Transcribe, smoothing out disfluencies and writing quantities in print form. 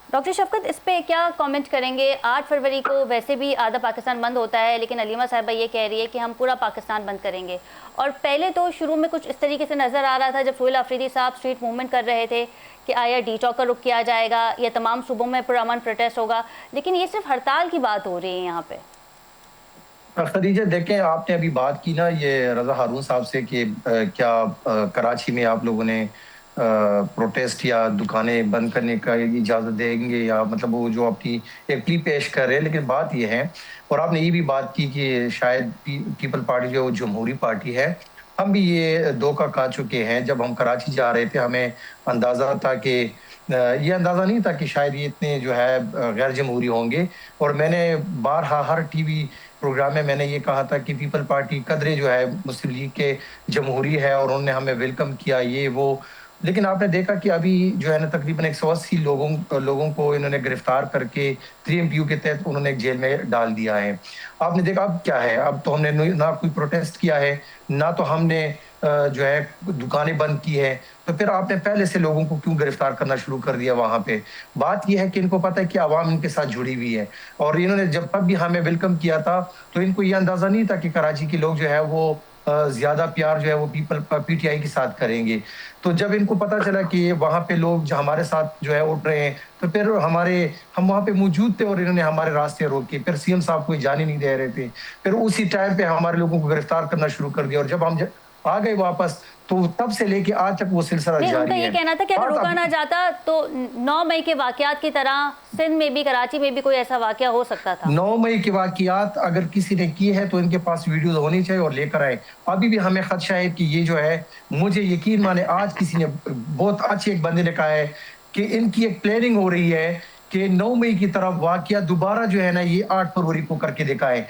Doctor शफ़क़त, इस पे क्या कमेंट करेंगे? 8 फरवरी को वैसे भी आधा पाकिस्तान बंद होता है, लेकिन अलीमा साहिबा ये कह रही है कि हम पूरा पाकिस्तान बंद करेंगे। और पहले तो शुरू में कुछ इस तरीके से नज़र आ रहा था जब सोहेल अफरीदी साहब स्ट्रीट मूवमेंट कर रहे थे कि आया डी चौक का रुख किया जाएगा या तमाम सूबों में पुरअमन प्रोटेस्ट होगा, लेकिन ये सिर्फ हड़ताल की बात हो रही है यहाँ पे। खदीजा, देखें, आपने अभी बात की ना ये रज़ा हारून साहब से कि क्या कराची में आप लोगों ने प्रोटेस्ट या दुकानें बंद करने का इजाज़त देंगे, या मतलब वो जो अपनी एक प्ली पेश कर रहे हैं। लेकिन बात ये है, और आपने ये भी बात की कि शायद पीपल पार्टी जो जमहूरी पार्टी है, हम भी ये धोखा खा चुके हैं। जब हम कराची जा रहे थे, हमें अंदाज़ा था कि ये अंदाज़ा नहीं था कि शायद ये इतने जो है गैर जमहूरी होंगे। और मैंने बारहा हर टीवी प्रोग्राम में मैंने ये कहा था कि पीपल पार्टी कदरे जो है मुस्लिम लीग के जमहूरी है, और उन्होंने हमें वेलकम किया, ये वो। लेकिन आपने देखा कि अभी जो है ना तकरीबन 180 लोगों को इन्होंने गिरफ्तार करके 3MPU के तहत उन्होंने जेल में डाल दिया है। आपने देखा अब क्या है, अब तो हमने ना कोई प्रोटेस्ट किया है, ना तो हमने जो है दुकानें बंद की है। तो फिर आपने पहले से लोगों को क्यों गिरफ्तार करना शुरू कर दिया वहाँ पे? बात ये है कि इनको पता है कि आवाम इनके साथ जुड़ी हुई है, और इन्होंने जब तब भी हमें वेलकम किया था, तो इनको ये अंदाज़ा नहीं था कि कराची के लोग जो है वो ज़्यादा प्यार जो है वो पीटीआई के साथ करेंगे। तो जब इनको पता चला कि वहाँ पे लोग जो हमारे साथ जो है उठ रहे हैं, तो फिर हम वहाँ पे मौजूद थे और इन्होंने हमारे रास्ते रोके। फिर सीएम साहब कोई जाने नहीं दे रहे थे। फिर उसी टाइम पे हमारे लोगों को गिरफ्तार करना शुरू कर दिया, और जब हम आ गए वापस, तो तब से लेके आज तक वो सिलसिला नहीं, उनका जारी ये है। कहना था कि अगर बात रोका अब ना जाता तो 9 मई के वाक़यात की तरह सिंध में भी, कराची में भी कोई ऐसा वाक़या हो सकता था। 9 मई की वाक़यात अगर किसी ने की है तो इनके पास वीडियोज़ होनी चाहिए और लेकर आए। अभी भी हमें ख़दशा है कि ये जो है, मुझे यकीन माने आज किसी ने बहुत अच्छे एक बंदे ने कहा है कि इनकी एक प्लानिंग हो रही है कि 9 मई की तरफ वाक़या दोबारा जो है ना ये 8 फरवरी को करके दिखाएँ।